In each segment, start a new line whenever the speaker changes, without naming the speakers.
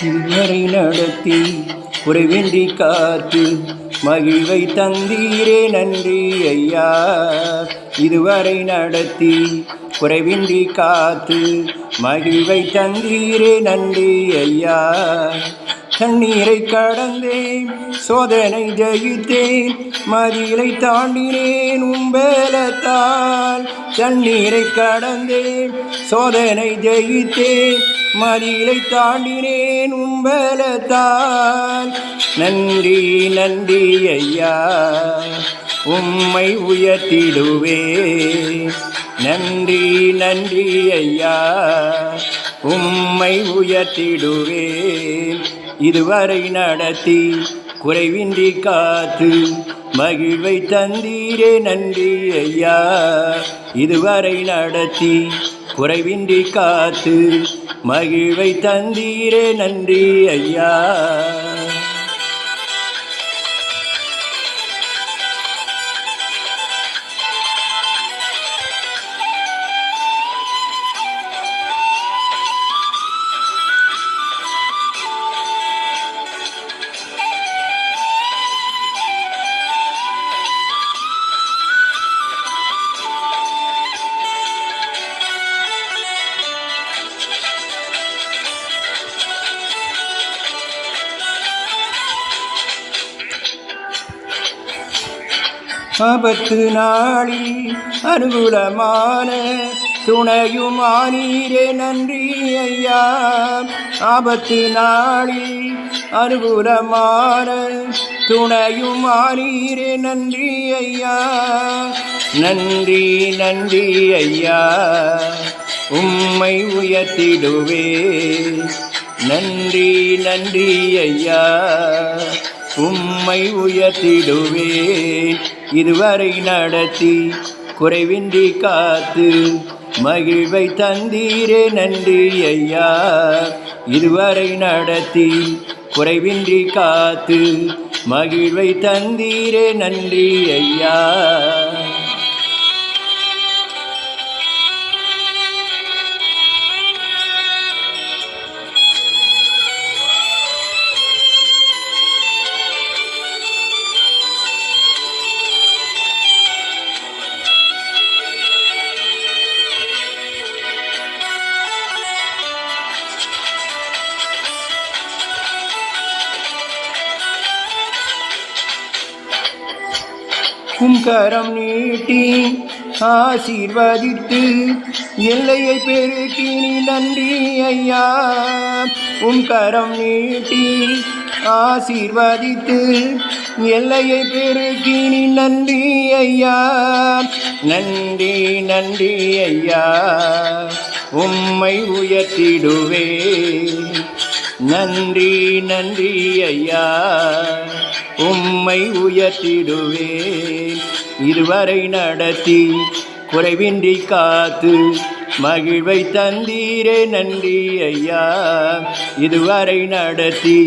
இதுவரை நடத்தி குறைவின்றி காத்து மகிழ்வை தந்தீரே நன்றி ஐயா. இதுவரை நடத்தி குறைவின்றி காத்து மகிழ்வை தந்தீரே நன்றி ஐயா. தண்ணீரை கடந்தேன், சோதனை ஜெயித்தேன், மதிலை தாண்டினேன் உம்பலத்தால். தண்ணீரை கடந்தேன், சோதனை ஜெயித்தேன், மதிலை தாண்டினேன் உம்பலத்தால். நன்றி நன்றி ஐயா, உம்மை உயர்த்திடுவே. நன்றி நன்றி ஐயா, உம்மை உயர்த்திடுவேன். இதுவரை நடத்தி குறைவின்றி காத்து மகிழ்வை தந்தீரே நன்றி ஐயா. இதுவரை நடத்தி குறைவின்றி காத்து மகிழ்வை தந்தீரே நன்றி ஐயா. ஆபத்து நாளில் அனுகூலமான துணையுமானீரே நன்றி ஐயா. ஆபத்து நாளில் அனுகூலமான துணையுமானீரே நன்றி ஐயா. நன்றி நன்றி ஐயா, உம்மை உயர்த்திடுவே. நன்றி நன்றி ஐயா, உம்மை உயர்த்திடுவேன். இதுவரை நடத்தி குறைவின்றி காத்து மகிழ்வை தந்தீரே நன்றி ஐயா. இதுவரை நடத்தி குறைவின்றி காத்து மகிழ்வை தந்தீரே நன்றி ஐயா. கரம் நீட்டி ஆசீர்வதித்து எல்லையை பெருக்கினி நன்றி ஐயா. கரம் நீட்டி ஆசீர்வதித்து எல்லையை பெருக்கினி நன்றி ஐயா. நன்றி நன்றி ஐயா, உம்மை உயர்த்திடுவே. நன்றி நன்றி ஐயா, உம்மை உயர்த்திடுவேன். இதுவரை நடத்தி குறைவின்றி காத்து மகிழ்வை தந்தீரே நன்றி ஐயா. இதுவரை நடத்தி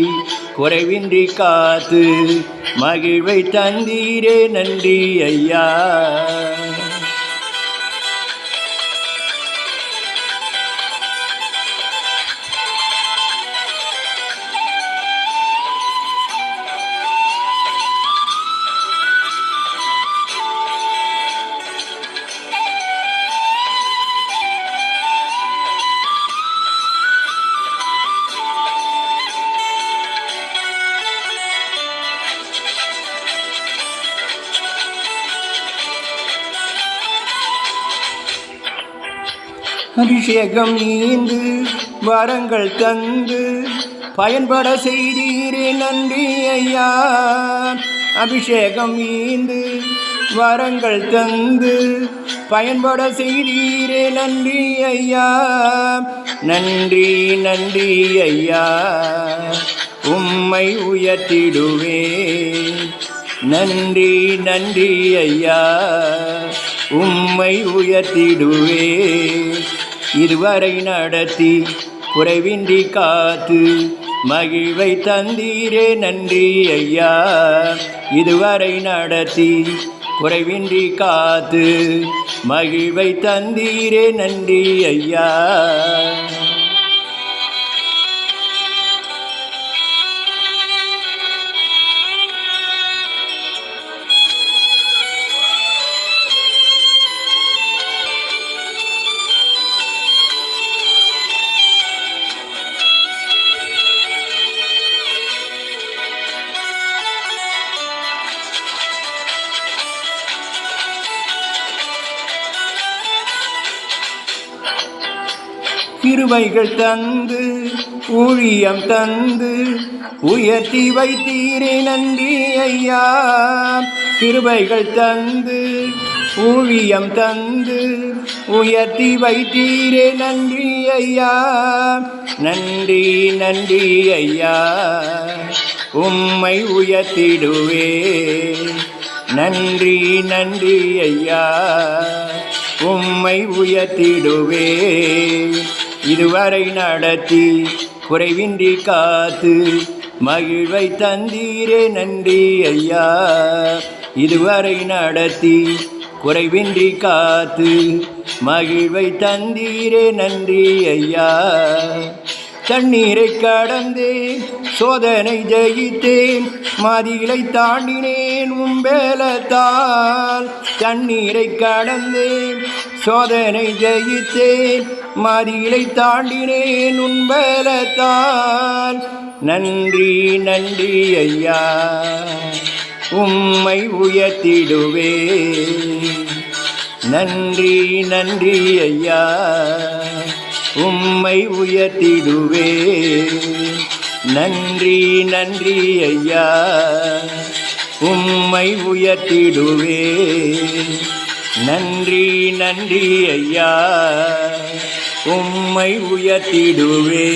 குறைவின்றி காத்து மகிழ்வை தந்தீரே நன்றி ஐயா. அபிஷேகம் நீந்து வரங்கள் தந்து பயன்பட செய்தீரே நன்றி ஐயா. அபிஷேகம் நீந்து வரங்கள் தந்து பயன்பட செய்தீரே நன்றி ஐயா. நன்றி நன்றி ஐயா, உம்மை உயர்த்திடுவே. நன்றி நன்றி ஐயா, உம்மை உயர்த்திடுவே. இதுவரை நடத்தி குறைவின்றி காத்து மகிழ்வை தந்தீரே நன்றி ஐயா. இதுவரை நடத்தி குறைவின்றி காத்து மகிழ்வை தந்தீரே நன்றி ஐயா. கிருபைகள் தந்து ஊழியம் தந்து உயர்த்தி வைத்தீரே நன்றி ஐயா. கிருபைகள் தந்து ஊழியம் தந்து உயர்த்தி வைத்தீரே நன்றி ஐயா. நன்றி நன்றி ஐயா, உம்மை உயர்த்திடுவே. நன்றி நன்றி ஐயா, உம்மை உயர்த்திடுவே. இதுவரை நடத்தி குறைவின்றி காத்து மகிழ்வை தந்தீரே நன்றி ஐயா. இதுவரை நடத்தி குறைவின்றி காத்து மகிழ்வை தந்தீரே நன்றி ஐயா. தண்ணீரை கடந்தேன், சோதனை ஜெயித்தேன், மதிலை தாண்டினேன் உம்பேலத்தால். தண்ணீரை கடந்தேன், சோதனை ஜெயித்தேன், மதிலை தாண்டினேன் உம்பேலத்தால். நன்றி நன்றி ஐயா, உம்மை உயர்த்திடுவே. நன்றி நன்றி ஐயா, உம்மை உயர்த்திடுவே. நன்றி நன்றி ஐயா, உம்மை உயர்த்திடுவே. நன்றி நன்றி ஐயா, உம்மை உயர்த்திடுவே.